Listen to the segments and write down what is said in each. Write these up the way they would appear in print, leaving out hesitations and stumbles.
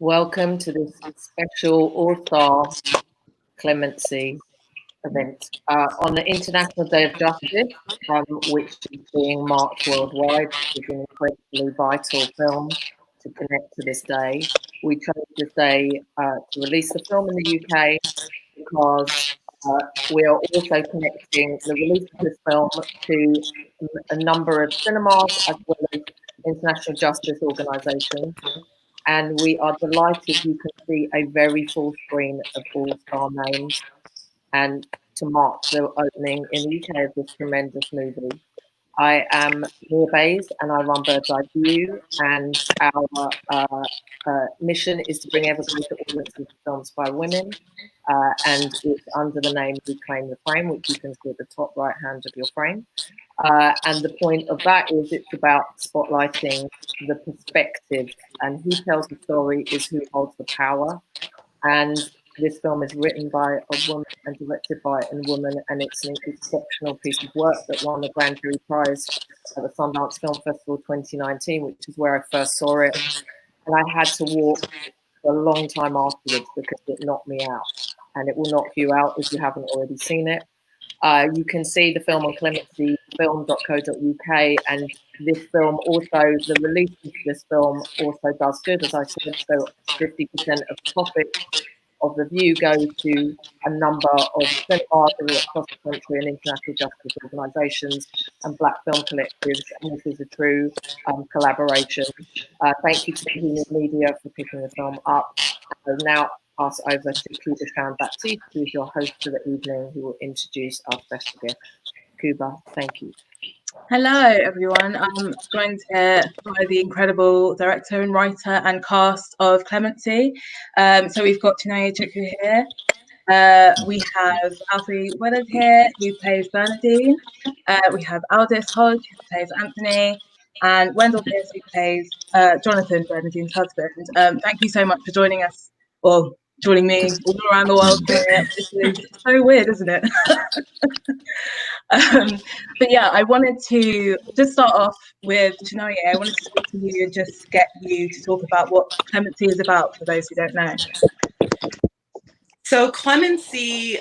Welcome to this special All-Star Clemency event on the International Day of Justice, which is being marked worldwide. It's an incredibly vital film to connect to this day. We chose this day to release the film in the UK because we are also connecting the release of this film to a number of cinemas as well as international justice organisations. And we are delighted you can see a very full screen of all-star names and to mark the opening in the UK of this tremendous movie. I am Mia Bays and I run Bird's Eye View, and our mission is to bring everybody to audiences of films by women, and it's under the name Reclaim the Frame, which you can see at the top right hand of your frame. And the point of that is it's about spotlighting the perspective, and who tells the story is who holds the power. And this film is written by a woman and directed by a woman, and it's an exceptional piece of work that won the Grand Jury Prize at the Sundance Film Festival 2019, which is where I first saw it. And I had to walk for a long time afterwards because it knocked me out, and it will knock you out if you haven't already seen it. You can see the film on clemencyfilm.co.uk, and this film also, the release of this film also does good, as I said, so 50% of profits of the view go to a number of cinemas across the country and international justice organisations and black film collectives, and this is a true collaboration. Thank you to Bohemia Media for picking the film up. Now pass over to Kuba Baptiste, who is your host for the evening, who will introduce our special guest. Kuba, thank you. Hello, everyone. I'm joined here by the incredible director and writer and cast of Clemency. So we've got Chinonye Chukwu here. We have Alfre Woodard here, who plays Bernadine. We have Aldis, Hodge, who plays Anthony, and Wendell, who plays Jonathan, Bernadine's husband. Thank you so much for joining us, or joining me all around the world. This is so weird, isn't it? But yeah, I wanted to just start off with Chinonye. I wanted to speak to you and just get you to talk about what Clemency is about for those who don't know. So Clemency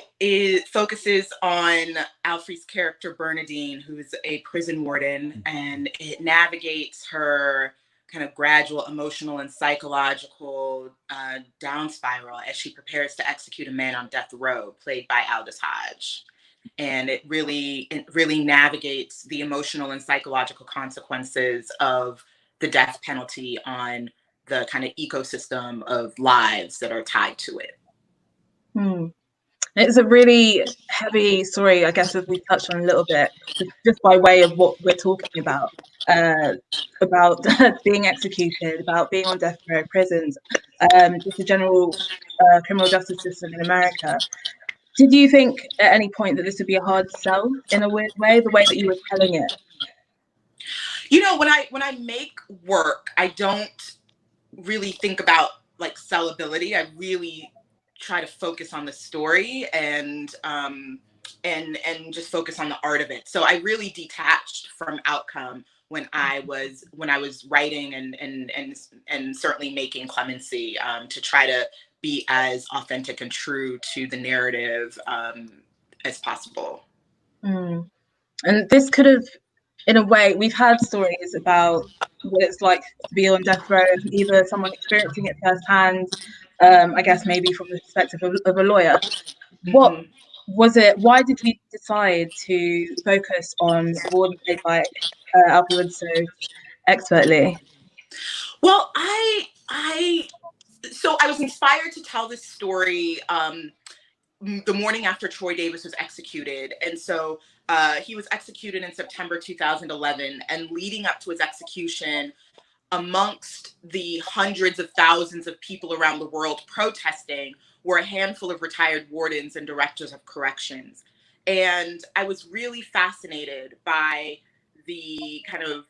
focuses on Alfre's character Bernadine, who's a prison warden, and it navigates her kind of gradual emotional and psychological down spiral as she prepares to execute a man on death row, played by Aldis Hodge. And it really navigates the emotional and psychological consequences of the death penalty on the kind of ecosystem of lives that are tied to it. It's a really heavy story, I guess, as we touched on a little bit, just by way of what we're talking about being executed, about being on death row, prisons, just the general criminal justice system in America. Did you think at any point that this would be a hard sell in a weird way, the way that you were telling it? You know, when I make work, I don't really think about like sellability. I really try to focus on the story and just focus on the art of it. So I really detached from outcome when I was writing and certainly making Clemency, to try to be as authentic and true to the narrative as possible. And this could have, in a way, we've had stories about what it's like to be on death row, either someone experiencing it firsthand, I guess maybe from the perspective of a lawyer. What was it? Why did you decide to focus on Warden played by Alfre Woodard so expertly? Well, so I was inspired to tell this story the morning after Troy Davis was executed. And so he was executed in September 2011. And leading up to his execution, amongst the hundreds of thousands of people around the world protesting were a handful of retired wardens and directors of corrections. And I was really fascinated by the kind of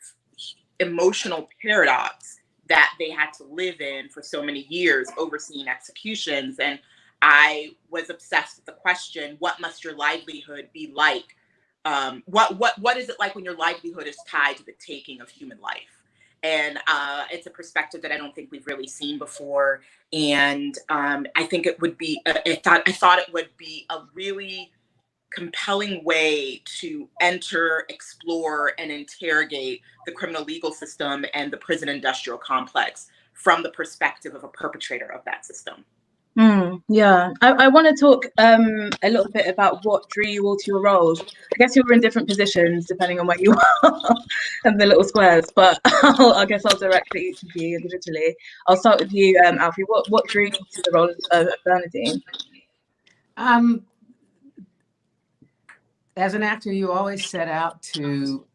emotional paradox that they had to live in for so many years, overseeing executions. And I was obsessed with the question, what must your livelihood be like? What is it like when your livelihood is tied to the taking of human life? And it's a perspective that I don't think we've really seen before. And I think it would be, I thought it would be a really compelling way to enter, explore, and interrogate the criminal legal system and the prison industrial complex from the perspective of a perpetrator of that system. Yeah, I want to talk a little bit about what drew you all to your roles. I guess you were in different positions depending on where you are and the little squares, but I guess I'll direct each of you individually. I'll start with you, Alfre. What drew you to the role of Bernadine? As an actor, you always set out to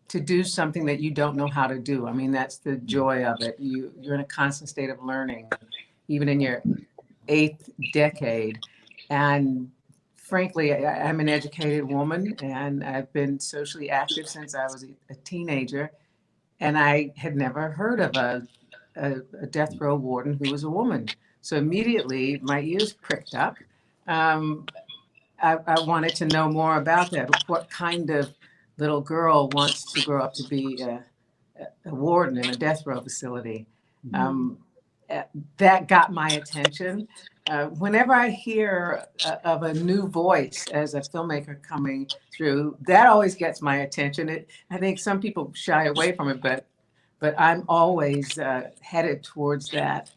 do something that you don't know how to do. I mean, that's the joy of it. You're in a constant state of learning, even in your 8th decade. And frankly, I'm an educated woman, and I've been socially active since I was a teenager. And I had never heard of a death row warden who was a woman. So immediately my ears pricked up. I wanted to know more about that. What kind of little girl wants to grow up to be a warden in a death row facility? That got my attention. Whenever I hear of a new voice as a filmmaker coming through, that always gets my attention. I think some people shy away from it, but I'm always headed towards that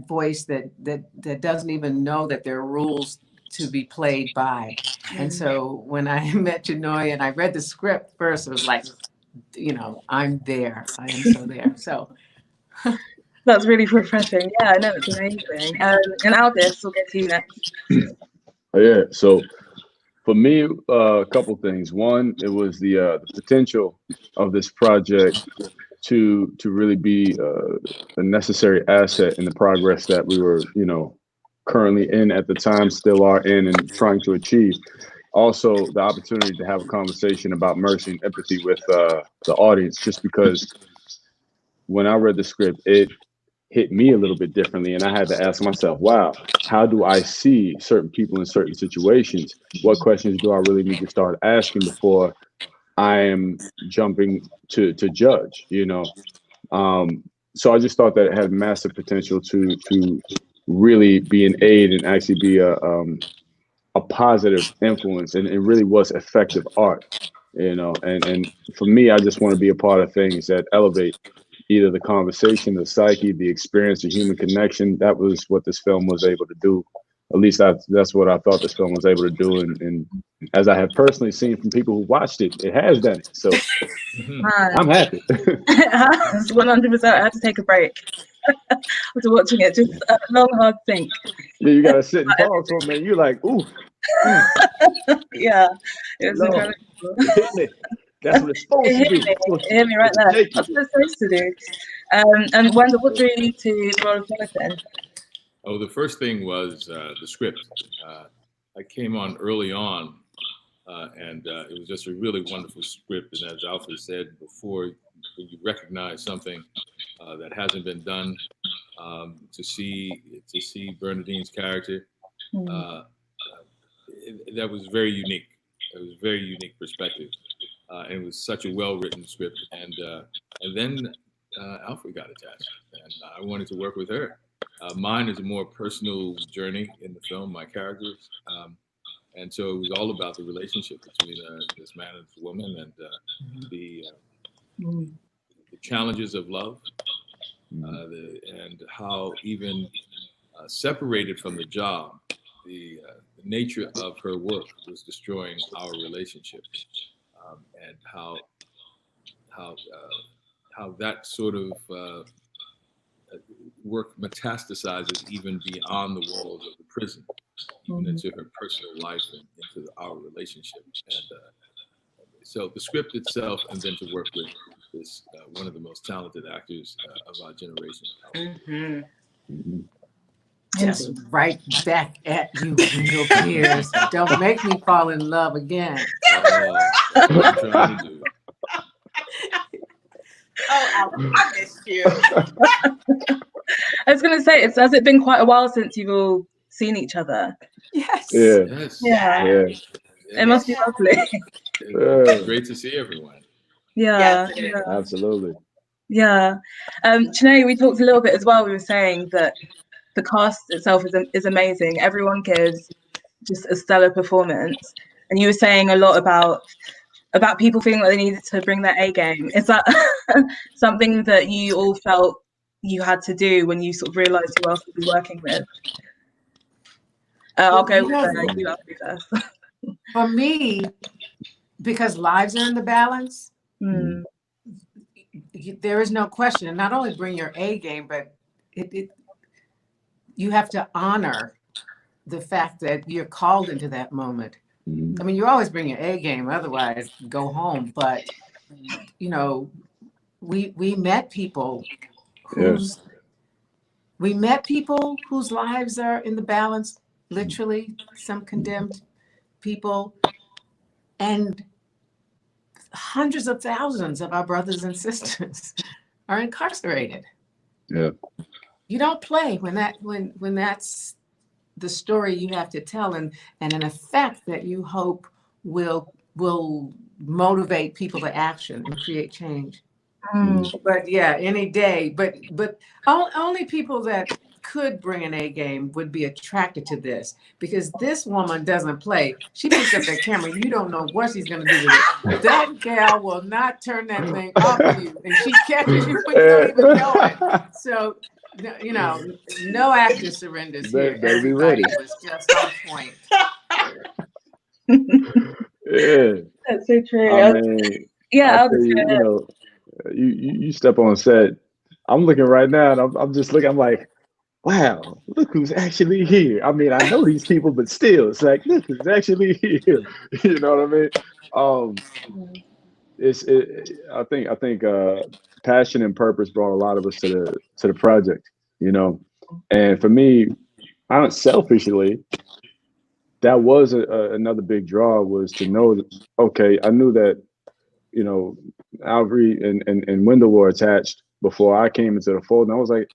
voice that doesn't even know that there are rules to be played by. And so when I met Chinonye and I read the script first, it was like, I'm there. I am so there. So that's really refreshing. Yeah, I know, it's amazing. And Aldis, we'll get to you next. Yeah, so for me, a couple things. One, it was the potential of this project to really be a necessary asset in the progress that we were, currently in at the time, still are in, and trying to achieve. Also, the opportunity to have a conversation about mercy and empathy with the audience, just because when I read the script, it hit me a little bit differently. And I had to ask myself, wow, how do I see certain people in certain situations? What questions do I really need to start asking before I am jumping to judge, So I just thought that it had massive potential to really be an aid and actually be a positive influence, and it really was effective art, and for me, I just want to be a part of things that elevate either the conversation, the psyche, the experience, the human connection. That was what this film was able to do. At least that's what I thought this film was able to do. And as I have personally seen from people who watched it, it has done it. So I'm happy. 100%. I had to take a break after watching it. Just a long, hard think. Yeah, you got to sit and pause for a minute. You're like, ooh. Yeah, it was incredible. It hit me. That's what it's supposed to be. It hit me right there. That's what it's supposed to do. And Wendell, what drew you to the role of Jonathan? Oh, the first thing was the script. I came on early on, and it was just a really wonderful script. And as Alfre said before, when you recognize something that hasn't been done, to see Bernadine's character, that was very unique. It was a very unique perspective, and it was such a well-written script. And then Alfre got attached, and I wanted to work with her. Mine is a more personal journey in the film, my characters. And so it was all about the relationship between this man and this woman, and the challenges of love, and how even separated from the job, the nature of her work was destroying our relationship, and how that sort of work metastasizes even beyond the walls of the prison, and into her personal life and into our relationship. And so the script itself, and then to work with this one of the most talented actors of our generation. Just right back at you, little peers. Don't make me fall in love again. What I'm trying to do. Oh, I missed you. I was going to say, has it been quite a while since you've all seen each other? Yes. Yes. Yeah. Yes. It must be lovely. It's great to see everyone. Yeah. Yes, it is. Absolutely. Yeah. Chinonye, we talked a little bit as well. We were saying that the cast itself is amazing. Everyone gives just a stellar performance. And you were saying a lot about people feeling like they needed to bring their A game. Is that something that you all felt you had to do when you sort of realised who else you'd be working with? I'll go with you, Alfre, first. For me, because lives are in the balance, there is no question. Not only bring your A game, but you have to honor the fact that you're called into that moment. I mean, you always bring your A game, otherwise go home. But, you know, we met people whose lives are in the balance, literally, some condemned people, and hundreds of thousands of our brothers and sisters are incarcerated. Yeah. You don't play when that's the story you have to tell, and an effect that you hope will motivate people to action and create change. But yeah, any day. But only people that could bring an A game would be attracted to this, because this woman doesn't play. She picks up that camera. You don't know what she's going to do with it. That gal will not turn that thing off of you, and she catches you when you don't even know it. So, you know, no actor surrenders here. Everybody was just on point. Yeah, That's so true. I mean, Yeah, you know, you step on set. I'm looking right now, and I'm just looking. I'm like, wow, look who's actually here. I mean, I know these people, but still, it's like, look who's actually here. You know what I mean? I think passion and purpose brought a lot of us to the project. You know, and for me, selfishly, that was another big draw, was to know that, okay, I knew that, you know, Alfre and Wendell were attached before I came into the fold. And I was like,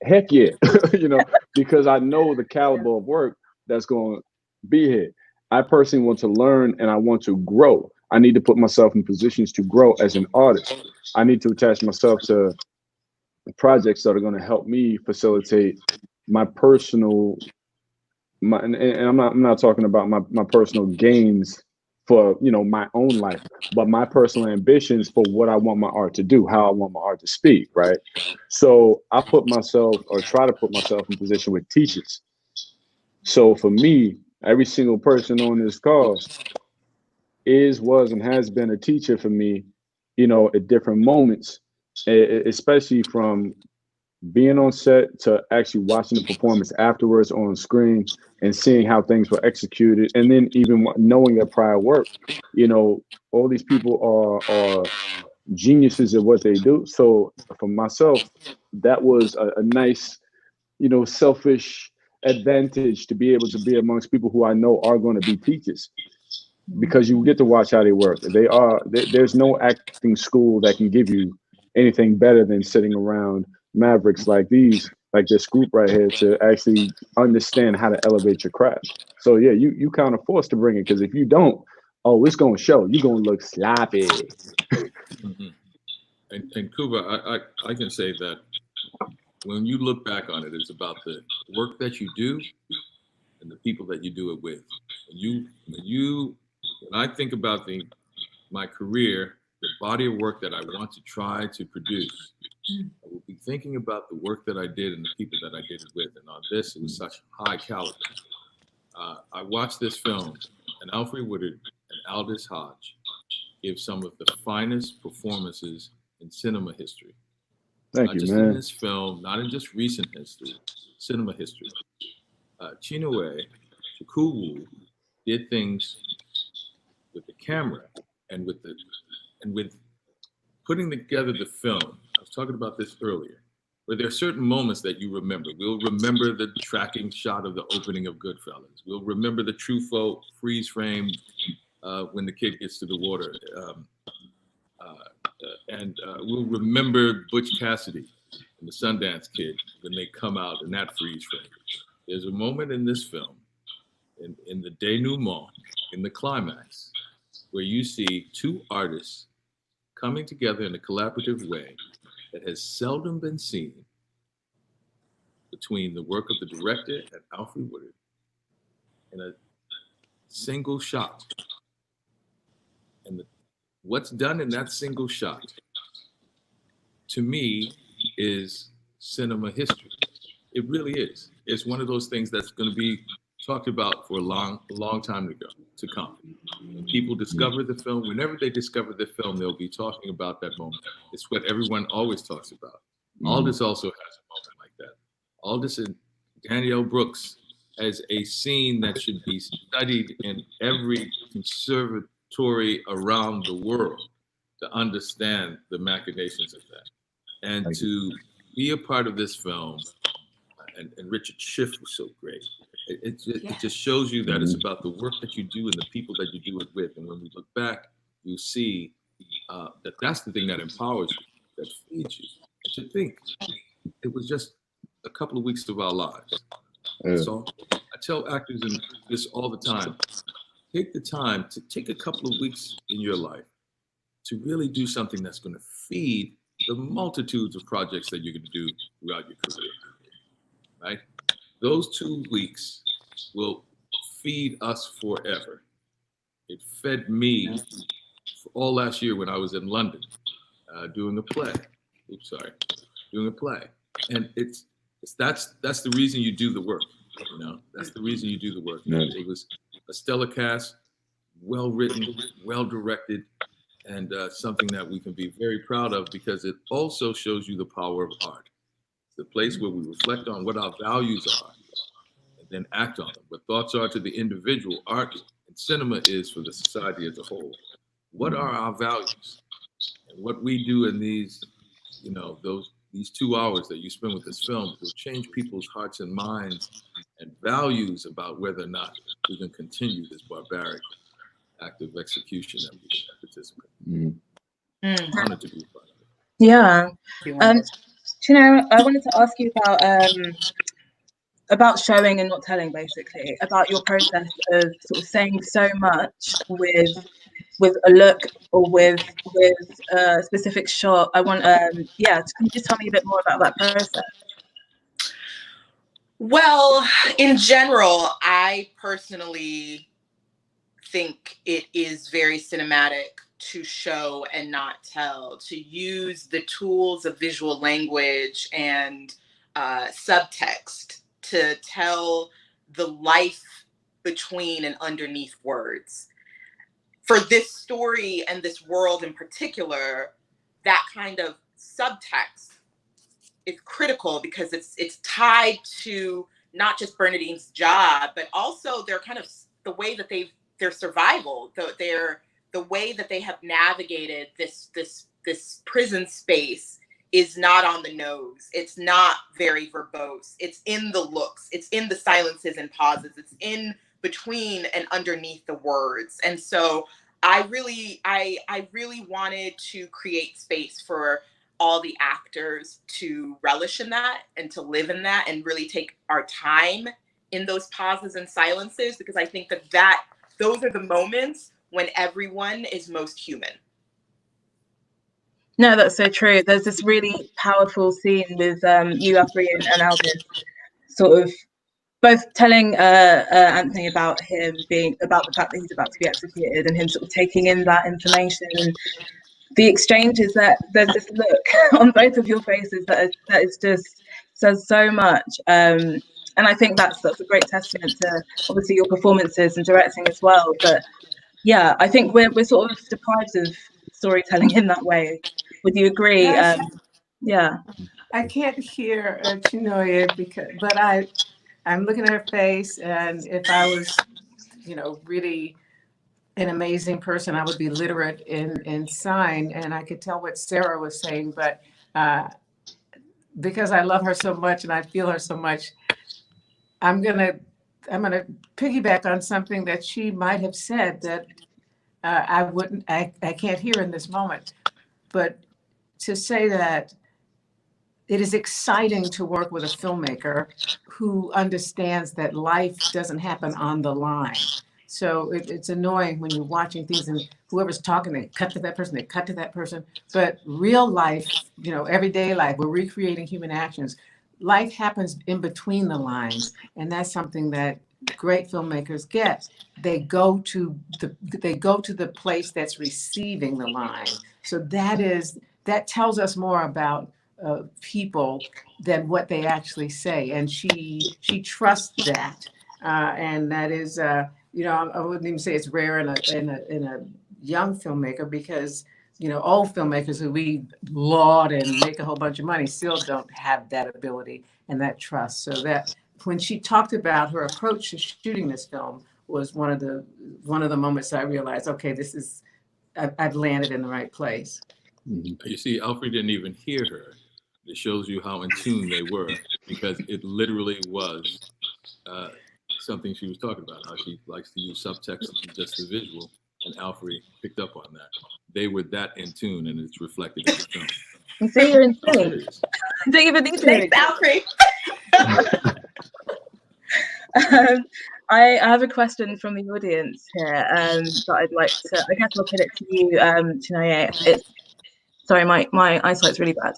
heck yeah, you know, because I know the caliber of work that's going to be here. I personally want to learn, and I want to grow. I need to put myself in positions to grow as an artist. I need to attach myself to projects that are going to help me facilitate my personal, and I'm not talking about my personal gains for, you know, my own life, but my personal ambitions for what I want my art to do, how I want my art to speak, right? So I put myself, or try to put myself, in position with teachers. So for me, every single person on this call was, and has been a teacher for me, you know, at different moments, especially from being on set to actually watching the performance afterwards on screen and seeing how things were executed, and then even knowing their prior work. You know, all these people are geniuses at what they do. So for myself, that was a nice, you know, selfish advantage to be able to be amongst people who I know are going to be teachers, because you get to watch how they work. There's no acting school that can give you anything better than sitting around mavericks like this group right here, to actually understand how to elevate your craft. So yeah, you kind of forced to bring it, because if you don't, oh, it's going to show. You're going to look sloppy. And Kuba, I can say that when you look back on it, it's about the work that you do and the people that you do it with. When I think about my career, the body of work that I want to try to produce, I will be thinking about the work that I did and the people that I did it with. And on this, it was such high caliber. I watched this film, and Alfre Woodard and Aldis Hodge give some of the finest performances in cinema history. Thank not you, just man. in this film, not in just recent history, cinema history. Chinonye Chukwu did things with the camera and with putting together the film. I was talking about this earlier, where there are certain moments that you remember. We'll remember the tracking shot of the opening of Goodfellas. We'll remember the Truffaut freeze frame when the kid gets to the water. And we'll remember Butch Cassidy and the Sundance Kid when they come out in that freeze frame. There's a moment in this film, in the denouement, in the climax, where you see two artists coming together in a collaborative way that has seldom been seen between the work of the director and Alfre Woodard in a single shot. And what's done in that single shot, to me, is cinema history. It really is. It's one of those things that's going to be talked about for a long time to come. When people discover the film, whenever they discover the film, they'll be talking about that moment. It's what everyone always talks about. Aldis also has a moment like that. Aldis and Danielle Brooks has a scene that should be studied in every conservatory around the world to understand the machinations of that. And to be a part of this film, and Richard Schiff was so great. It just shows you that it's about the work that you do and the people that you do it with. And when we look back, you see that that's the thing that empowers you, that feeds you. And to think, it was just a couple of weeks of our lives. So I tell actors in this all the time, take the time to take a couple of weeks in your life to really do something that's going to feed the multitudes of projects that you're going to do throughout your career, right? Those 2 weeks will feed us forever. It fed me for all last year when I was in London doing a play. Doing a play. And that's the reason you do the work. You know, that's the reason you do the work. Yeah. It was a stellar cast, well written, well directed, and something that we can be very proud of because it also shows you the power of art. It's the place where we reflect on what our values are and then act on them. What thoughts are to the individual, art and cinema is for the society as a whole. What are our values? And what we do in these, you know, these 2 hours that you spend with this film will change people's hearts and minds and values about whether or not we can continue this barbaric act of execution that we can participate. Honored to be a part of it. Yeah. Chino, I wanted to ask you about showing and not telling, basically, about your process of sort of saying so much with a look or with a specific shot. I want, can you just tell me a bit more about that process? Well, in general, I personally think it is very cinematic to show and not tell, to use the tools of visual language and subtext to tell the life between and underneath words. For this story and this world in particular, that kind of subtext is critical because it's tied to not just Bernadine's job, but also their kind of the way that their survival, the way that they have navigated this prison space is not on the nose. It's not very verbose. It's in the looks. It's in the silences and pauses. It's in between and underneath the words. And so I really wanted to create space for all the actors to relish in that and to live in that and really take our time in those pauses and silences, because I think that those are the moments when everyone is most human. No, that's so true. There's this really powerful scene with you, Alfre, and Aldis, sort of both telling Anthony about the fact that he's about to be executed, and him sort of taking in that information. And the exchange is that there's this look on both of your faces that is just says so much. And I think that's a great testament to obviously your performances and directing as well. But yeah, I think we're sort of deprived of storytelling in that way. Would you agree? Yeah. I can't hear Chinonye but I'm looking at her face, and if I was, really an amazing person, I would be literate in sign, and I could tell what Sarah was saying. But because I love her so much and I feel her so much, I'm gonna piggyback on something that she might have said that I can't hear in this moment, but to say that it is exciting to work with a filmmaker who understands that life doesn't happen on the line. So it's annoying when you're watching things and whoever's talking, they cut to that person, they cut to that person. But real life, everyday life, we're recreating human actions. Life happens in between the lines, and that's something that great filmmakers get. They go to the place that's receiving the line. So that tells us more about people than what they actually say, and she trusts that, and that is, I wouldn't even say it's rare in a young filmmaker, because old filmmakers who we laud and make a whole bunch of money still don't have that ability and that trust. So that when she talked about her approach to shooting this film was one of the moments I realized, okay, I've landed in the right place. You see, Alfre didn't even hear her. It shows you how in tune they were, because it literally was something she was talking about, how she likes to use subtext and just the visual, and Alfre picked up on that. They were that in tune, and it's reflected in the film. You see, you're in tune. Don't even need to. Thanks, Alfre. I have a question from the audience here that I'd like to, I guess I'll put it to you, Chinonye. Sorry, my eyesight's really bad.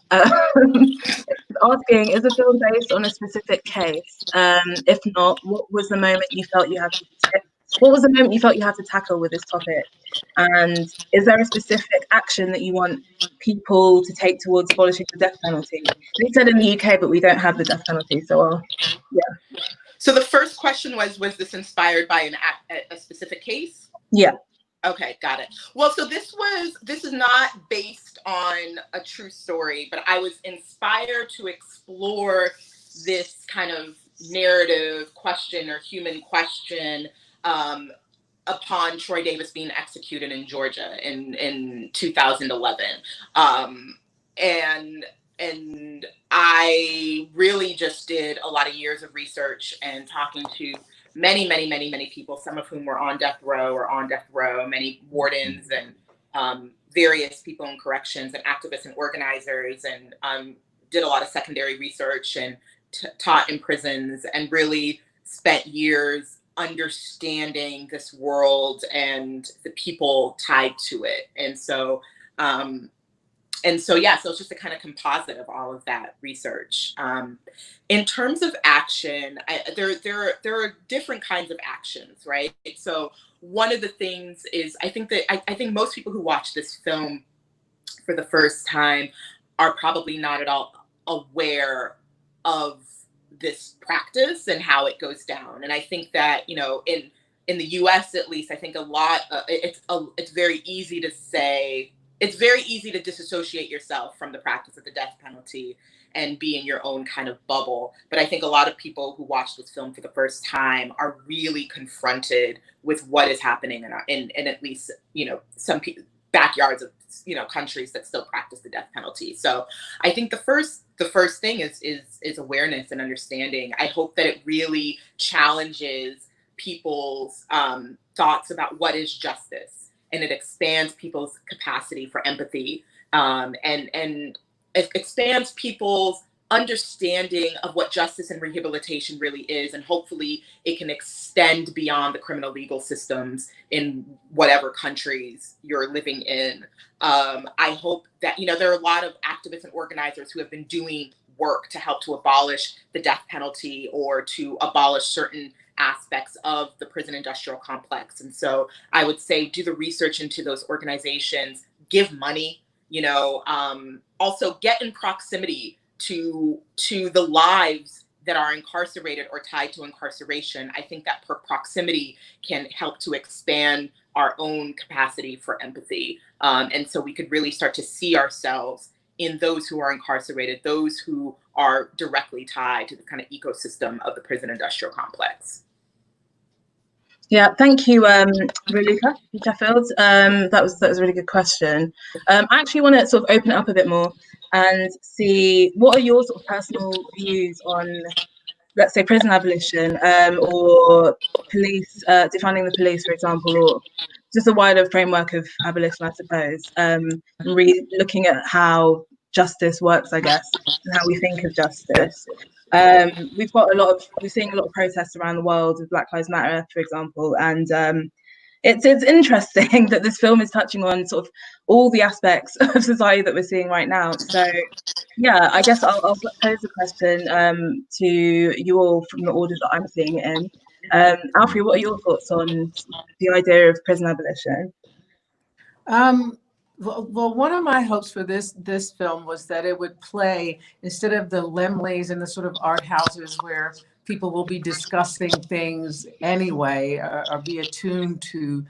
Asking, is the film based on a specific case? If not, what was the moment you felt you had to tackle with this topic? And is there a specific action that you want people to take towards abolishing the death penalty? They said in the UK, but we don't have the death penalty, so yeah. So the first question was this inspired by a specific case? Yeah. Okay, got it. Well, so this is not based on a true story, but I was inspired to explore this kind of narrative question or human question upon Troy Davis being executed in Georgia in 2011. And I really just did a lot of years of research and talking to many people, some of whom were on death row, many wardens and various people in corrections and activists and organizers, and did a lot of secondary research and taught in prisons, and really spent years understanding this world and the people tied to it. And so it's just a kind of composite of all of that research. In terms of action, there are different kinds of actions, right? So one of the things is, I think most people who watch this film for the first time are probably not at all aware of this practice and how it goes down. And I think that, in the US at least, I think a lot, it's very easy to say, it's very easy to disassociate yourself from the practice of the death penalty and be in your own kind of bubble. But I think a lot of people who watch this film for the first time are really confronted with what is happening in at least, some backyards of, countries that still practice the death penalty. So I think the first thing is awareness and understanding. I hope that it really challenges people's thoughts about what is justice. And it expands people's capacity for empathy, and it expands people's understanding of what justice and rehabilitation really is. And hopefully it can extend beyond the criminal legal systems in whatever countries you're living in. I hope that, there are a lot of activists and organizers who have been doing work to help to abolish the death penalty or to abolish certain aspects of the prison industrial complex. And so I would say, do the research into those organizations, give money, also get in proximity to the lives that are incarcerated or tied to incarceration. I think that proximity can help to expand our own capacity for empathy. And so we could really start to see ourselves in those who are incarcerated, those who are directly tied to the kind of ecosystem of the prison industrial complex. Yeah, thank you, Raluca Sheffield. That was a really good question. I actually want to sort of open it up a bit more and see what are your sort of personal views on, let's say, prison abolition, or police, defunding the police, for example, or just a wider framework of abolition, I suppose. Really looking at how justice works, I guess, and how we think of justice. We're seeing a lot of protests around the world with Black Lives Matter, for example, and it's interesting that this film is touching on sort of all the aspects of society that we're seeing right now. So yeah, I guess I'll pose a question to you all from the order that I'm seeing it in. Alfre, what are your thoughts on the idea of prison abolition? Well, one of my hopes for this film was that it would play, instead of the Lemleys and the sort of art houses where people will be discussing things anyway, or be attuned to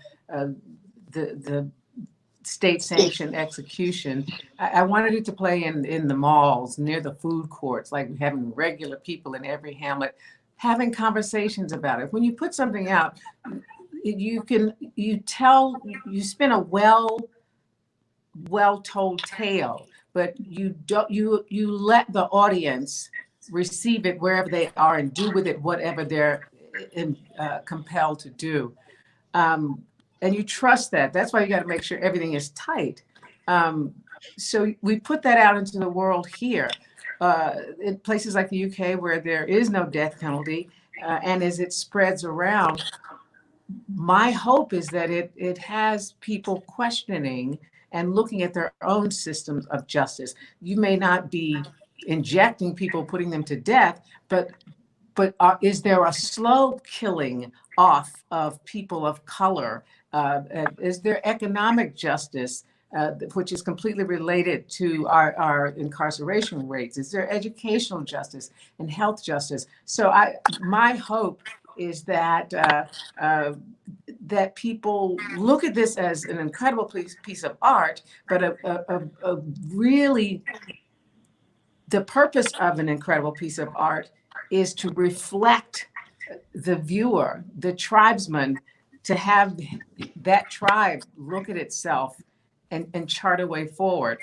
the state-sanctioned execution. I wanted it to play in the malls, near the food courts, like having regular people in every hamlet having conversations about it. When you put something out, you spin a well-told tale, but you let the audience receive it wherever they are and do with it whatever they're compelled to do. And you trust that. That's why you got to make sure everything is tight. So we put that out into the world here, in places like the UK where there is no death penalty, and as it spreads around, my hope is that it has people questioning and looking at their own systems of justice. You may not be injecting people, putting them to death, but is there a slow killing off of people of color? Is there economic justice, which is completely related to our incarceration rates? Is there educational justice and health justice? So my hope is that that people look at this as an incredible piece of art, but a really, the purpose of an incredible piece of art is to reflect the viewer, the tribesman, to have that tribe look at itself and chart a way forward.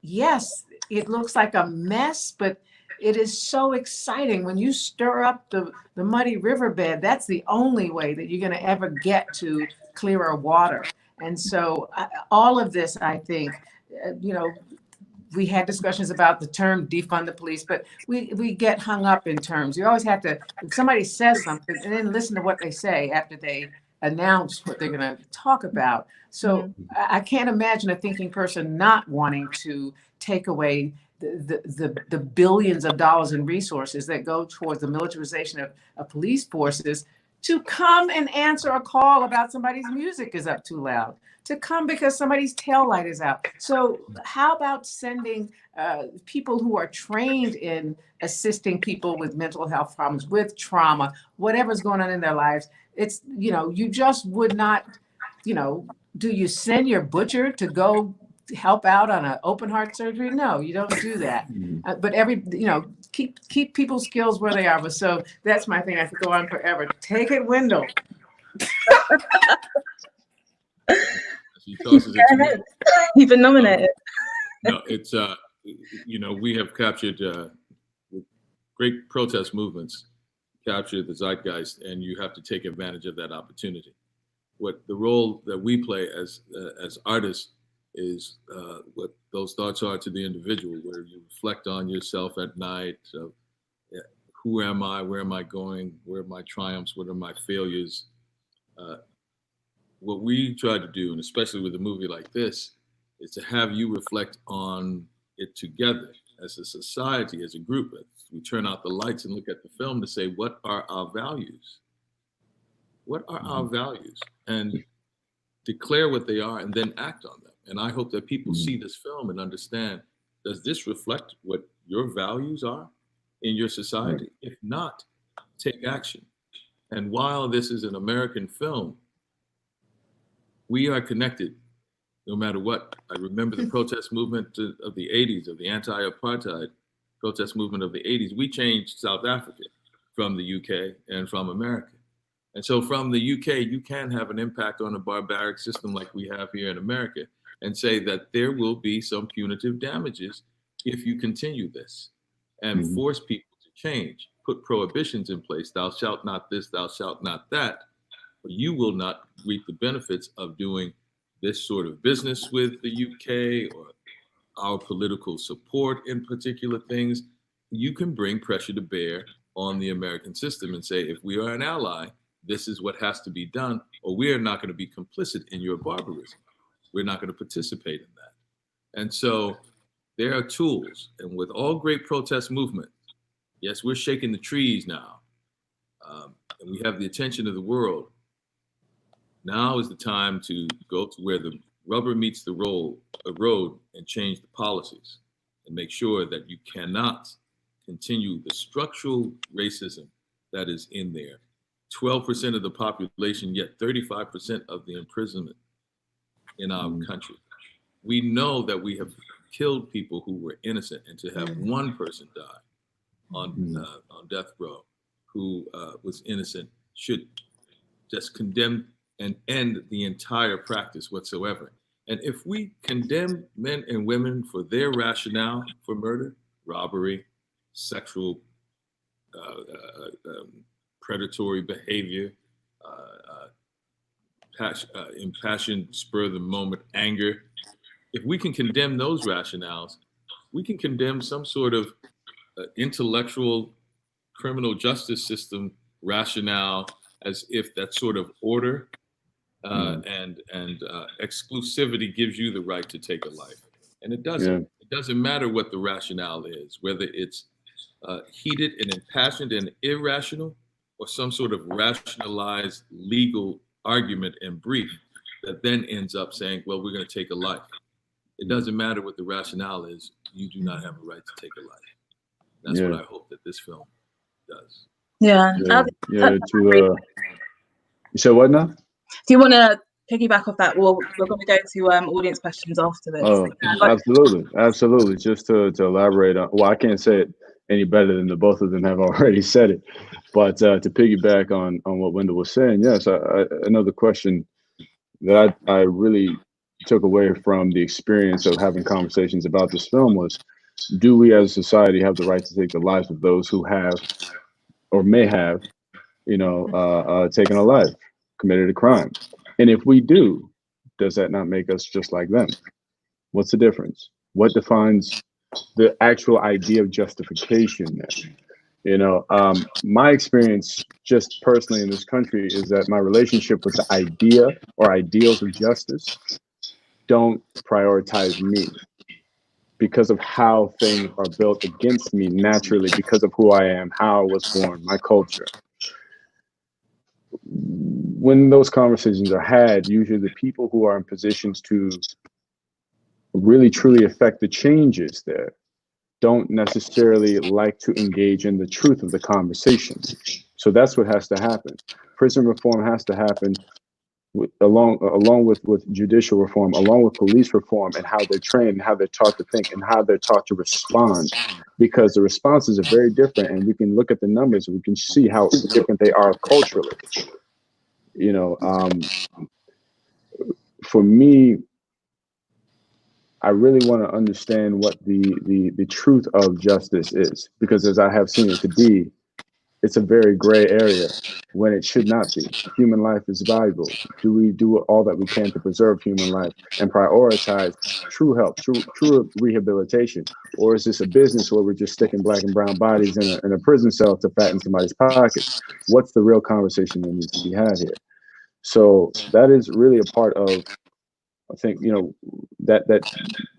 Yes, it looks like a mess, but it is so exciting. When you stir up the muddy riverbed, that's the only way that you're going to ever get to clearer water. And so all of this, I think, we had discussions about the term defund the police, but we get hung up in terms. You always have to, if somebody says something, and then listen to what they say after they announce what they're going to talk about. So I can't imagine a thinking person not wanting to take away the billions of dollars in resources that go towards the militarization of police forces, to come and answer a call about somebody's music is up too loud, to come because somebody's taillight is out. So how about sending people who are trained in assisting people with mental health problems, with trauma, whatever's going on in their lives? It's, you just would not, do you send your butcher to go help out on an open heart surgery? No, you don't do that. But keep people's skills where they are. But so that's my thing. I could go on forever. Take it, Wendell. You've been nominated. No, it's we have captured great protest movements, captured the zeitgeist, and you have to take advantage of that opportunity. What the role that we play as artists is what those thoughts are to the individual, where you reflect on yourself at night. Who am I? Where am I going? Where are my triumphs? What are my failures? What we try to do, and especially with a movie like this, is to have you reflect on it together as a society, as a group. As we turn out the lights and look at the film to say, what are our values? What are our values? And declare what they are and then act on them. And I hope that people see this film and understand, does this reflect what your values are in your society? If not, take action. And while this is an American film, we are connected no matter what. I remember the protest movement of the 80s, of the anti-apartheid protest movement of the 80s. We changed South Africa from the UK and from America. And so from the UK, you can have an impact on a barbaric system like we have here in America, and say that there will be some punitive damages if you continue this, and force people to change, put prohibitions in place. Thou shalt not this, thou shalt not that. But you will not reap the benefits of doing this sort of business with the UK or our political support in particular things. you can bring pressure to bear on the American system and say, if we are an ally, this is what has to be done, or we are not going to be complicit in your barbarism. We're not going to participate in that. And so there are tools. And with all great protest movement, yes, we're shaking the trees now. And we have the attention of the world. Now is the time to go to where the rubber meets the road and change the policies and make sure that you cannot continue the structural racism that is in there. 12% of the population, yet 35% of the imprisonment in our country. We know that we have killed people who were innocent, and to have one person die on death row who was innocent should just condemn and end the entire practice whatsoever. And if we condemn men and women for their rationale for murder, robbery, sexual predatory behavior, impassioned, spur of the moment anger, if we can condemn those rationales, we can condemn some sort of intellectual criminal justice system rationale as if that sort of order and exclusivity gives you the right to take a life. And it doesn't. Yeah. It doesn't matter what the rationale is, whether it's heated and impassioned and irrational, or some sort of rationalized legal argument and brief that then ends up saying, well, we're going to take a life. It doesn't matter what the rationale is. You do not have a right to take a life. That's what I hope that this film does. Yeah. You said what now? Do you want to piggyback off that? Well, we're going to go to audience questions after this. Oh, absolutely. Just to elaborate on, well, I can't say it any better than the both of them have already said it, but to piggyback on what Wendell was saying, yes, another question that I really took away from the experience of having conversations about this film was, do we as a society have the right to take the lives of those who have or may have, taken a life, committed a crime? And if we do, does that not make us just like them? What's the difference? What defines the actual idea of justification there? My experience just personally in this country is that my relationship with the idea or ideals of justice don't prioritize me because of how things are built against me naturally, because of who I am, how I was born, my culture. When those conversations are had, usually the people who are in positions to really truly affect the changes there don't necessarily like to engage in the truth of the conversation. So that's what has to happen. Prison reform has to happen along with judicial reform, along with police reform, and how they're trained, and how they're taught to think, and how they're taught to respond, because the responses are very different, and we can look at the numbers and we can see how different they are culturally. For me, I really want to understand what the truth of justice is, because as I have seen it to be, it's a very gray area when it should not be. Human life is valuable. Do we do all that we can to preserve human life and prioritize true health, true rehabilitation? Or is this a business where we're just sticking black and brown bodies in a prison cell to fatten somebody's pockets? What's the real conversation that needs to be had here? So that is really a part of, I think, that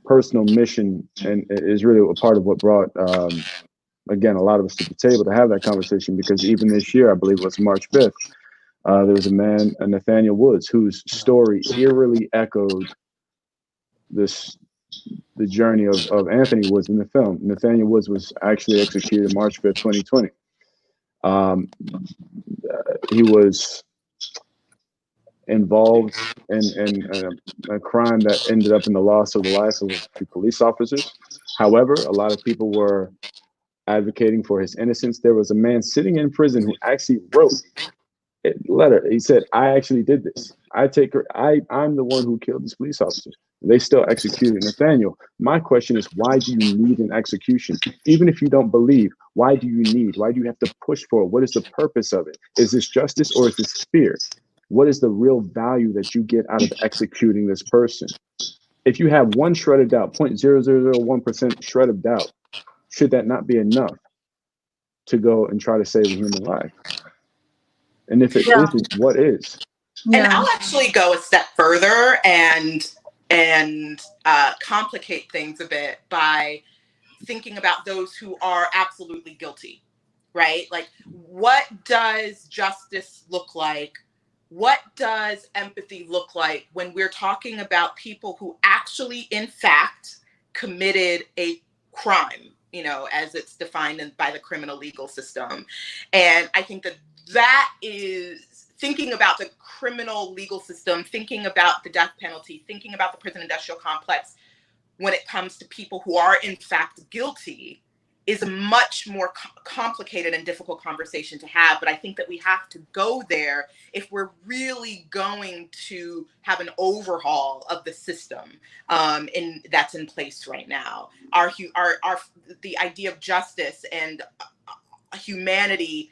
personal mission, and is really a part of what brought, again, a lot of us to the table to have that conversation, because even this year, I believe it was March 5th, there was a man, Nathaniel Woods, whose story eerily echoed the journey of Anthony Woods in the film. Nathaniel Woods was actually executed March 5th, 2020. He was involved in a crime that ended up in the loss of the life of 2 police officers. However, a lot of people were advocating for his innocence. There was a man sitting in prison who actually wrote a letter. He said, I actually did this. I'm the one who killed these police officers. They still executed Nathaniel. My question is, why do you need an execution? Even if you don't believe, why do you have to push for it? What is the purpose of it? Is this justice or is this fear? What is the real value that you get out of executing this person? If you have one shred of doubt, 0.0001% shred of doubt, should that not be enough to go and try to save a human life? And if it Yeah. isn't, what is? And I'll actually go a step further and complicate things a bit by thinking about those who are absolutely guilty, right? Like, what does justice look like? What does empathy look like when we're talking about people who actually, in fact, committed a crime, you know, as it's defined by the criminal legal system? And I think that is thinking about the criminal legal system, thinking about the death penalty, thinking about the prison industrial complex when it comes to people who are in fact guilty is a much more complicated and difficult conversation to have. But I think that we have to go there if we're really going to have an overhaul of the system that's in place right now. The idea of justice and humanity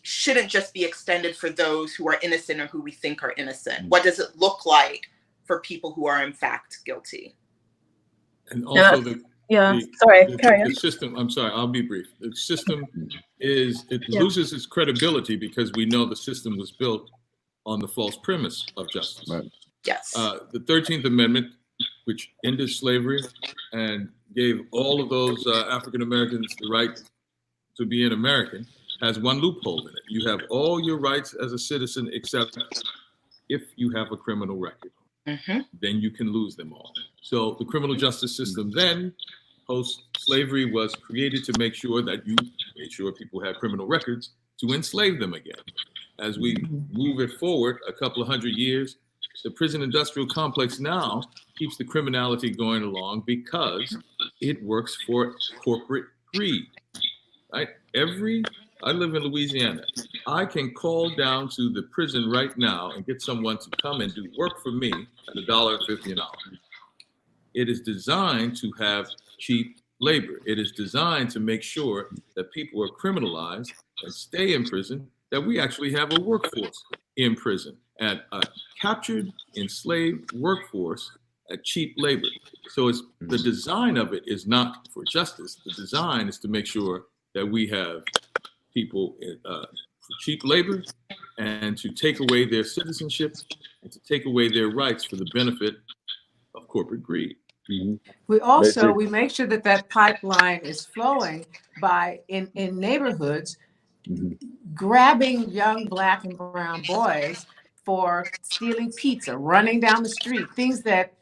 shouldn't just be extended for those who are innocent or who we think are innocent. What does it look like for people who are in fact guilty? And also the system, I'm sorry, I'll be brief. The system loses its credibility because we know the system was built on the false premise of justice. Right. Yes. The 13th Amendment, which ended slavery and gave all of those African Americans the right to be an American, has one loophole in it. You have all your rights as a citizen except if you have a criminal record. Mm-hmm. Then you can lose them all. So the criminal justice system then, post-slavery, was created to make sure that you made sure people had criminal records to enslave them again. As we move it forward a couple of hundred years, the prison industrial complex now keeps the criminality going along because it works for corporate greed, right? I live in Louisiana. I can call down to the prison right now and get someone to come and do work for me at $1.50 an hour. It is designed to have cheap labor. It is designed to make sure that people are criminalized and stay in prison, that we actually have a workforce in prison and a captured, enslaved workforce at cheap labor. So it's the design of it is not for justice. The design is to make sure that we have people for cheap labor and to take away their citizenship and to take away their rights for the benefit of corporate greed. Mm-hmm. We make sure that pipeline is flowing by in neighborhoods, grabbing young Black and brown boys for stealing pizza, running down the street, things that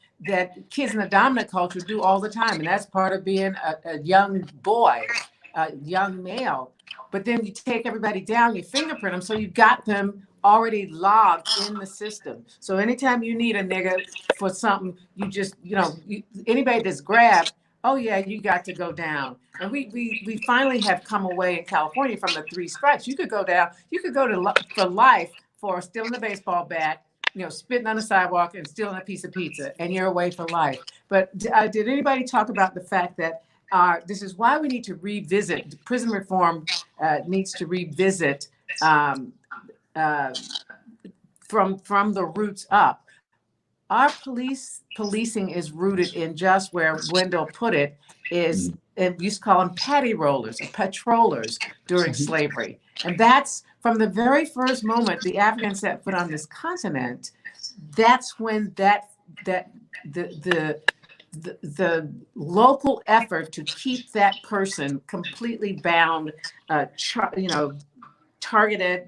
kids in the dominant culture do all the time. And that's part of being a young boy, a young male. But then you take everybody down, you fingerprint them, so you've got them already logged in the system. So anytime you need a nigga for something, you just, anybody that's grabbed, oh yeah, you got to go down. And we finally have come away in California from the 3 strikes. You could go down, you could go for life for stealing a baseball bat, spitting on the sidewalk and stealing a piece of pizza, and you're away for life. But did anybody talk about the fact that this is why we need to revisit, prison reform needs to revisit from the roots up. Our policing is rooted in just where Wendell put it, is, we used to call them patty rollers, or patrollers during slavery. And that's from the very first moment the Africans set foot on this continent, that's when the local effort to keep that person completely bound, targeted,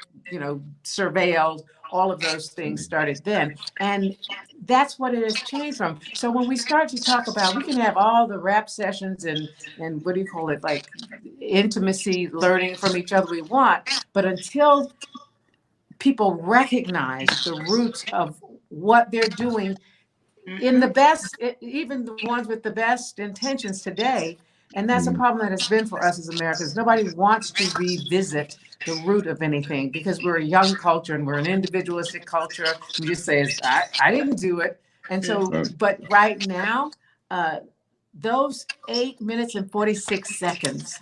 surveilled, all of those things started then. And that's what it has changed from. So when we start to talk about, we can have all the rap sessions and what do you call it, like intimacy, learning from each other we want, but until people recognize the roots of what they're doing in the best, even the ones with the best intentions today. And that's a problem that has been for us as Americans. Nobody wants to revisit the root of anything because we're a young culture and we're an individualistic culture. We just say, I didn't do it. And so, but right now, those 8 minutes and 46 seconds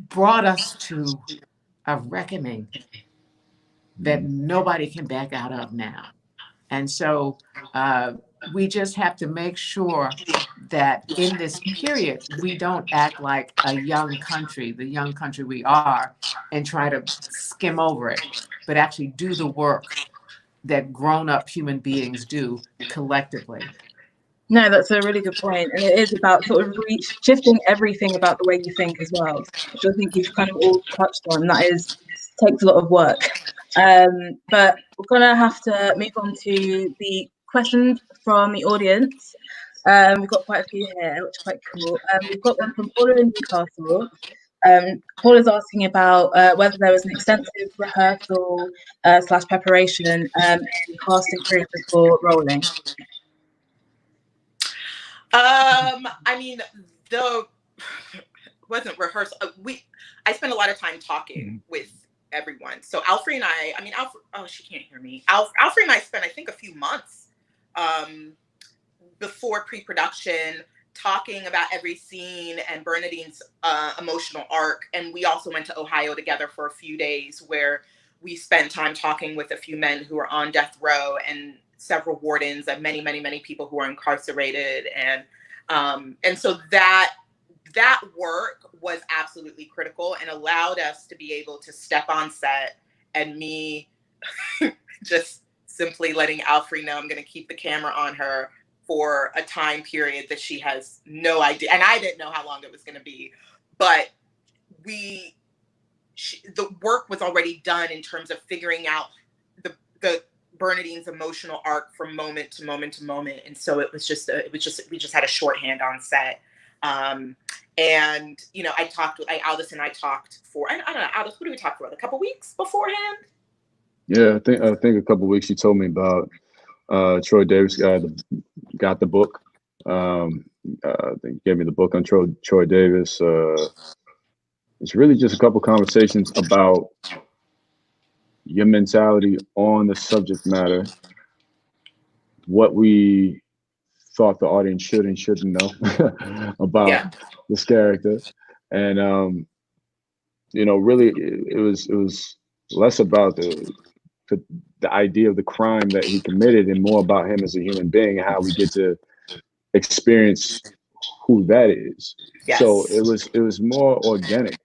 brought us to a reckoning that nobody can back out of now. And so we just have to make sure that in this period, we don't act like a young country, the young country we are, and try to skim over it, but actually do the work that grown-up human beings do collectively. No, that's a really good point. And it is about sort of shifting everything about the way you think as well, which I think you've kind of all touched on. That takes a lot of work. But we're going to have to move on to the questions from the audience. We've got quite a few here, which is quite cool. We've got one from Paula in Newcastle. Paul is asking about whether there was an extensive rehearsal / preparation in casting crew before rolling. I mean, wasn't rehearsal. I spent a lot of time talking with everyone. So Alfre and Alfre, she can't hear me. Alfre and I spent, I think, a few months before pre-production talking about every scene and Bernadine's emotional arc. And we also went to Ohio together for a few days where we spent time talking with a few men who are on death row and several wardens and many, many, many people who are incarcerated. And so that work was absolutely critical and allowed us to be able to step on set and me just simply letting Alfre know I'm going to keep the camera on her for a time period that she has no idea. And I didn't know how long it was going to be, but the work was already done in terms of figuring out the Bernadine's emotional arc from moment to moment to moment. And so we just had a shorthand on set. And, you know, Aldis and I talked for, I don't know, Aldis, what did we talk for? A couple weeks beforehand? Yeah, I think a couple of weeks you told me about Troy Davis got the book. They gave me the book on Troy Davis. It's really just a couple conversations about your mentality on the subject matter, what we thought the audience should and shouldn't know about this character. And, you know, really it was less about the idea of the crime that he committed and more about him as a human being and how we get to experience who that is. Yes. So it was more organic,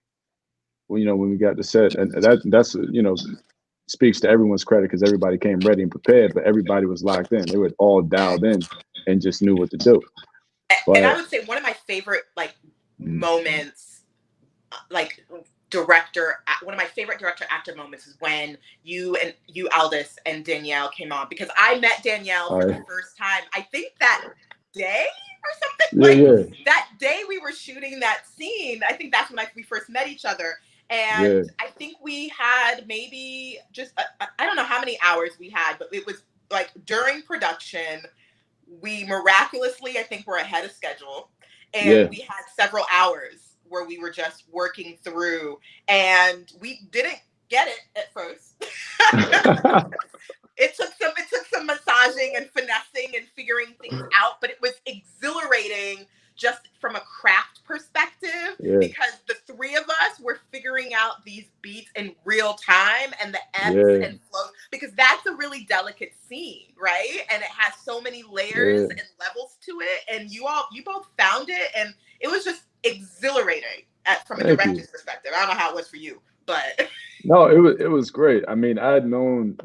you know, when we got to set, and that's, you know, speaks to everyone's credit because everybody came ready and prepared, but everybody was locked in. They were all dialed in and just knew what to do. And I would say one of my favorite moments, one of my favorite director actor moments is when you Aldis and Danielle came on, because I met Danielle for the first time, I think that day or something. That day we were shooting that scene, I think that's when we first met each other. And I think we had maybe just, I don't know how many hours we had, but it was like during production, we miraculously, I think, were ahead of schedule. And we had several hours where we were just working through, and we didn't get it at first. It took some massaging and finessing and figuring things out, but it was exhilarating just from a craft perspective, because the three of us were figuring out these beats in real time and the ebbs and flows, because that's a really delicate scene, right? And it has so many layers and levels to it, and you both found it, and it was just exhilarating from a director's perspective. I don't know how it was for you, but no, it was great. I mean, I had known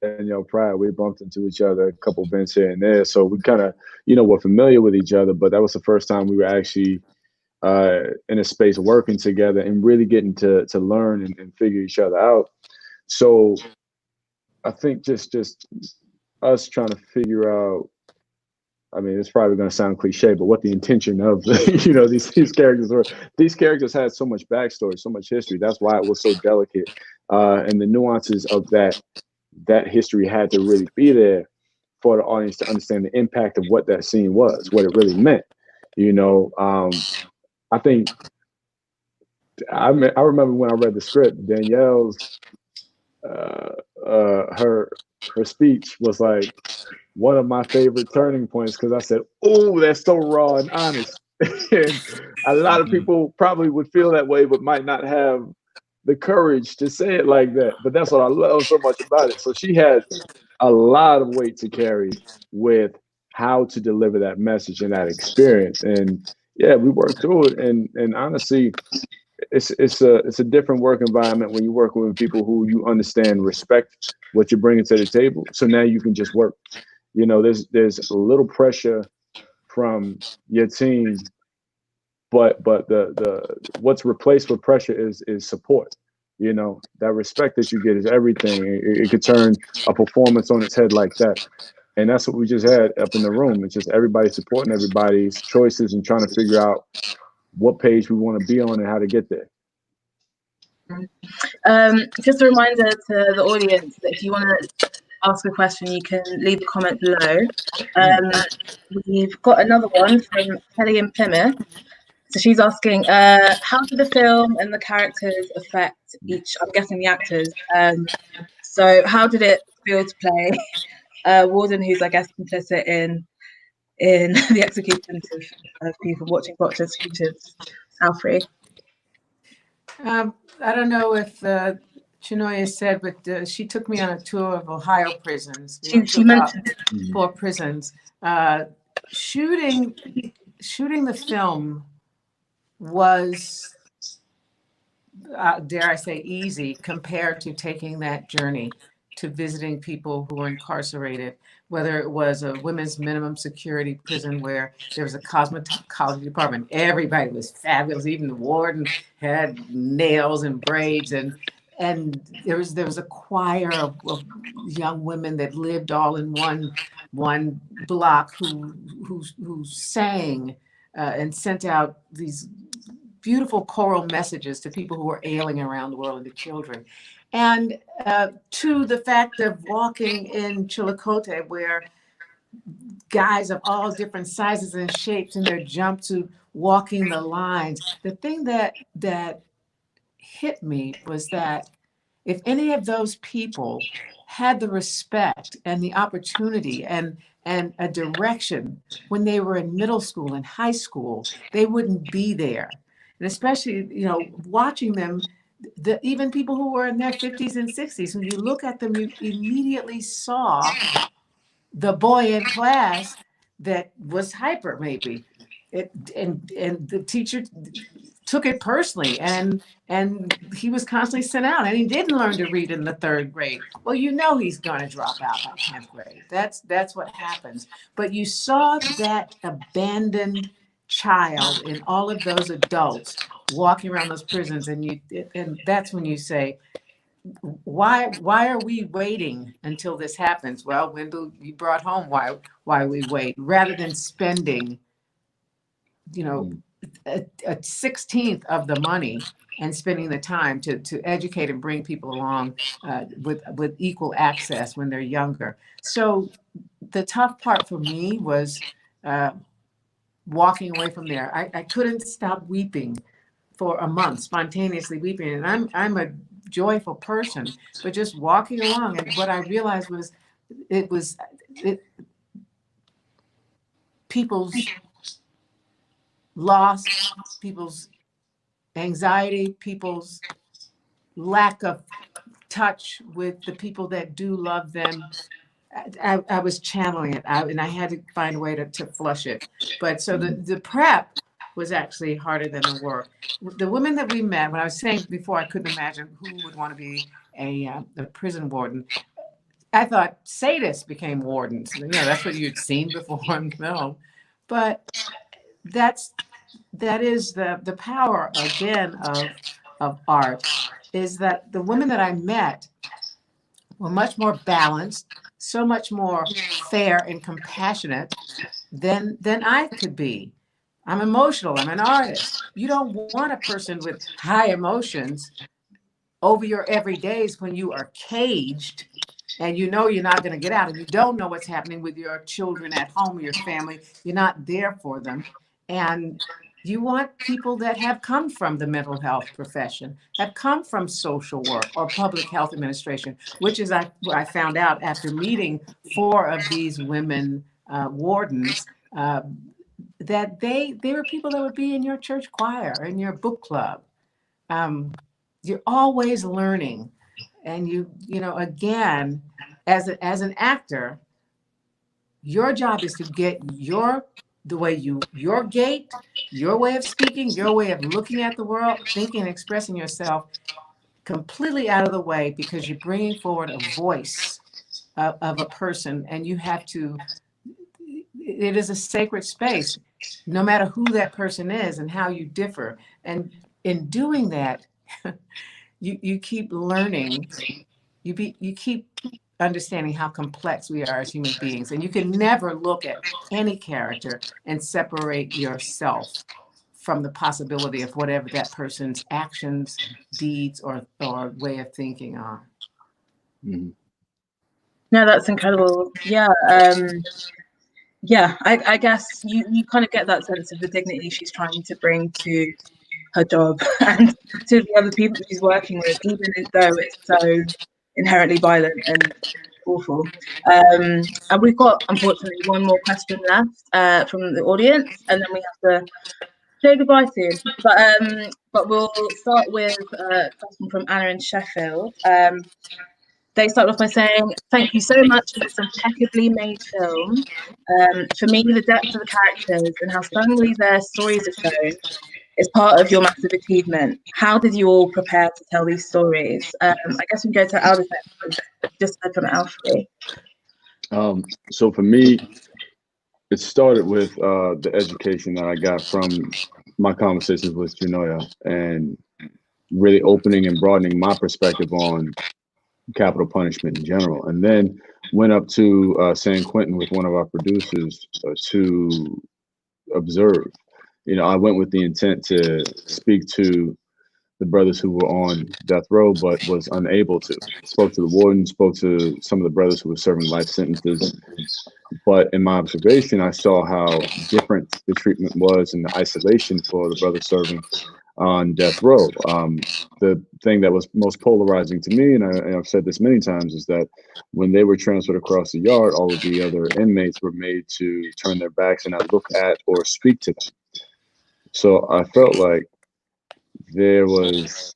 Danielle Pride. We bumped into each other a couple events here and there, so we kind of, you know, were familiar with each other. But that was the first time we were actually in a space working together and really getting to learn and figure each other out. So I think just us trying to figure out, I mean, it's probably going to sound cliche, but what the intention of, you know, these characters were. These characters had so much backstory, so much history. That's why it was so delicate. And the nuances of that history had to really be there for the audience to understand the impact of what that scene was, what it really meant. You know, I think I remember when I read the script, Danielle's her speech was like one of my favorite turning points, because I said, "Oh, that's so raw and honest." And a lot of people probably would feel that way, but might not have the courage to say it like that. But that's what I love so much about it. So she had a lot of weight to carry with how to deliver that message and that experience. And yeah, we worked through it. And honestly, it's a different work environment when you're working with people who you understand, respect what you're bringing to the table. So now you can just work. You know, there's a little pressure from your team, but the what's replaced with pressure is support. You know, that respect that you get is everything. It could turn a performance on its head like that. And that's what we just had up in the room. It's just everybody supporting everybody's choices and trying to figure out what page we want to be on and how to get there. Just a reminder to the audience that if you want to ask a question, you can leave a comment below. We've got another one from Kelly in Plymouth. So she's asking, how do the film and the characters affect each, I'm guessing the actors. So how did it feel to play Warden, who's, I guess, complicit in the executions of people watching Botcha's futures? Alfre? I don't know if Chinonye said, but she took me on a tour of Ohio prisons. She mentioned 4 prisons. Shooting the film was, dare I say, easy compared to taking that journey to visiting people who were incarcerated, whether it was a women's minimum security prison where there was a cosmetology department. Everybody was fabulous. Even the warden had nails and braids, and there was a choir of young women that lived all in one block who sang and sent out these beautiful choral messages to people who were ailing around the world and to children. And to the fact of walking in Chillicothe, where guys of all different sizes and shapes in their jumpsuit walking the lines. The thing that hit me was that if any of those people had the respect and the opportunity and a direction when they were in middle school and high school, they wouldn't be there. And especially, you know, watching them, even people who were in their 50s and 60s, when you look at them, you immediately saw the boy in class that was hyper, maybe. And the teacher took it personally, and he was constantly sent out, and he didn't learn to read in the 3rd grade. Well, you know he's going to drop out by 10th grade. That's what happens. But you saw that abandoned child in all of those adults walking around those prisons, and that's when you say, why are we waiting until this happens? Well, Wendell, you brought home why we wait, rather than spending, you know, a 16th of the money and spending the time to educate and bring people along with equal access when they're younger. So the tough part for me was walking away from there. I couldn't stop weeping for a month, spontaneously weeping. And I'm a joyful person, but just walking along. And what I realized was people's loss, people's anxiety, people's lack of touch with the people that do love them. I was channeling it out, and I had to find a way to flush it. But so the prep was actually harder than the work. The women that we met, when I was saying before, I couldn't imagine who would want to be a prison warden. I thought sadists became wardens. You know, that's what you'd seen before in film. But that is the power again of art, is that the women that I met were much more balanced, so much more fair and compassionate than I could be. I'm emotional. I'm an artist. You don't want a person with high emotions over your everydays when you are caged and you know you're not going to get out, and you don't know what's happening with your children at home or your family. You're not there for them. And you want people that have come from the mental health profession, have come from social work or public health administration, which is what I found out after meeting 4 of these women wardens, that they were people that would be in your church choir, in your book club. You're always learning. And you know, again, as an actor, Your job is to get your gait, your way of speaking, your way of looking at the world, thinking and expressing yourself completely out of the way, because you're bringing forward a voice of a person, and you have to, it is a sacred space, no matter who that person is and how you differ. And in doing that, you keep learning, you keep understanding how complex we are as human beings. And you can never look at any character and separate yourself from the possibility of whatever that person's actions, deeds, or way of thinking are. Mhm. No, that's incredible. Yeah. Yeah, I guess you kind of get that sense of the dignity she's trying to bring to her job and to the other people she's working with, even though it's so inherently violent and awful. And we've got, unfortunately, one more question left from the audience, and then we have to say goodbye soon. But we'll start with a question from Anna in Sheffield. They start off by saying, "Thank you so much for this impeccably made film. For me, the depth of the characters and how strongly their stories are shown is part of your massive achievement. How did you all prepare to tell these stories?" I guess we can go to Aldis next. Just heard from Alfre. So for me, it started with the education that I got from my conversations with Chinonye, and really opening and broadening my perspective on capital punishment in general. And then went up to San Quentin with one of our producers to observe. I went with the intent to speak to the brothers who were on death row, but was unable to. Spoke to the warden, spoke to some of the brothers who were serving life sentences. But in my observation, I saw how different the treatment was and the isolation for the brothers serving on death row. The thing that was most polarizing to me, and I've said this many times, is that when they were transferred across the yard, all of the other inmates were made to turn their backs and not look at or speak to them. So I felt like there was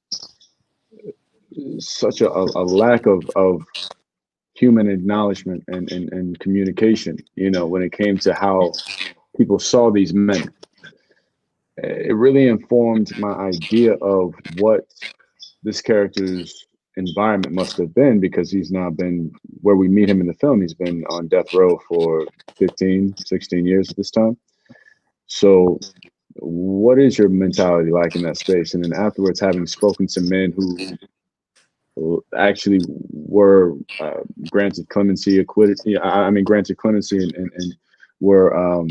such a lack of human acknowledgement and communication, when it came to how people saw these men. It really informed my idea of what this character's environment must have been, because he's now been, where we meet him in the film, he's been on death row for 15, 16 years at this time. So what is your mentality like in that space? And then afterwards, having spoken to men who actually were granted clemency, acquitted, granted clemency and were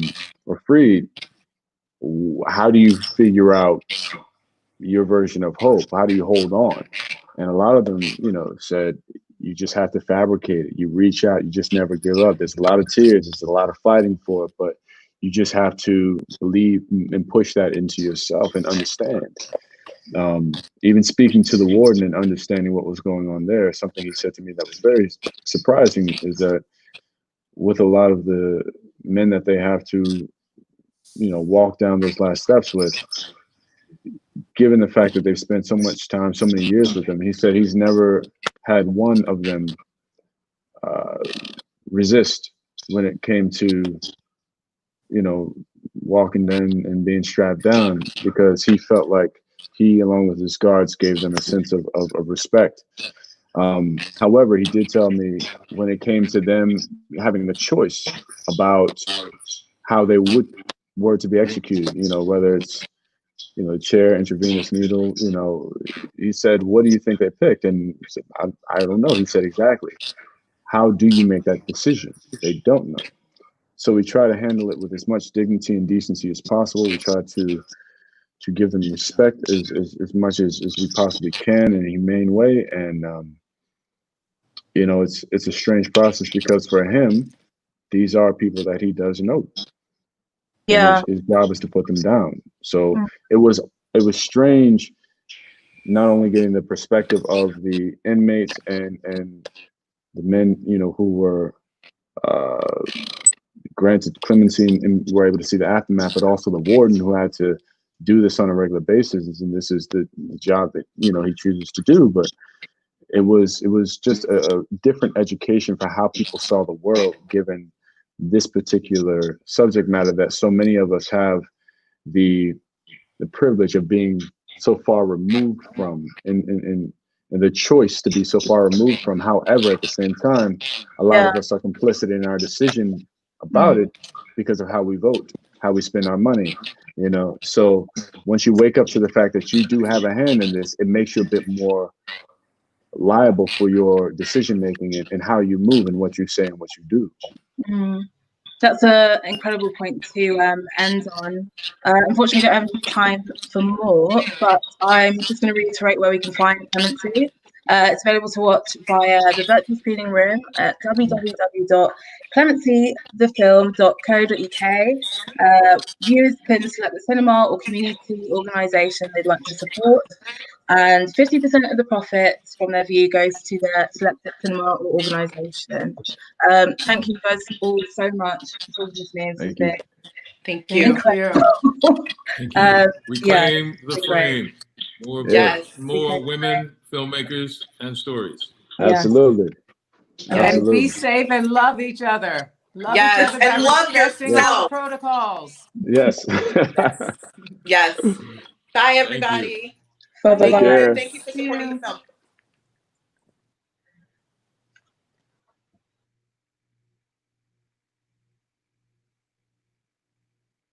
freed, how do you figure out your version of hope? How do you hold on? And a lot of them, said, you just have to fabricate it. You reach out, you just never give up. There's a lot of tears, there's a lot of fighting for it, but you just have to believe and push that into yourself and understand. Even speaking to the warden and understanding what was going on there, something he said to me that was very surprising is that with a lot of the men that they have to, walk down those last steps with, given the fact that they've spent so much time, so many years with them, he said he's never had one of them resist when it came to, walking down and being strapped down, because he felt like he, along with his guards, gave them a sense of respect. However, he did tell me when it came to them having the choice about how they were to be executed, whether it's, chair, intravenous needle, he said, what do you think they picked? And he said, I don't know. He said, exactly. How do you make that decision? They don't know. So we try to handle it with as much dignity and decency as possible. We try to give them respect as much as we possibly can in a humane way. And, it's a strange process, because for him, these are people that he does know. Yeah. His job is to put them down. So it was strange, not only getting the perspective of the inmates and the men, who were granted clemency and were able to see the aftermath, but also the warden who had to do this on a regular basis, and this is the job that he chooses to do. But it was just a different education for how people saw the world, given this particular subject matter that so many of us have the privilege of being so far removed from, and the choice to be so far removed from. However, at the same time, a lot of us are complicit in our decision about it because of how we vote, how we spend our money, you know. So once you wake up to the fact that you do have a hand in this, it makes you a bit more liable for your decision making and how you move and what you say and what you do. That's an incredible point to end on. Unfortunately, we don't have time for more, but I'm just going to reiterate where we can find Clemency. It's available to watch via the virtual screening room at www.clemencythefilm.co.uk. Viewers can select the cinema or community organisation they'd like to support, and 50% of the profits from their view goes to their selected cinema or organisation. Thank you guys all so much for talking to me. Thank you. Thank you. Reclaim the frame. More, more women, filmmakers, and stories. Absolutely. And be safe and love each other. Love each other and love yourself. Protocols. Yes. Yes. Bye, everybody. Bye. Thank you for supporting the film.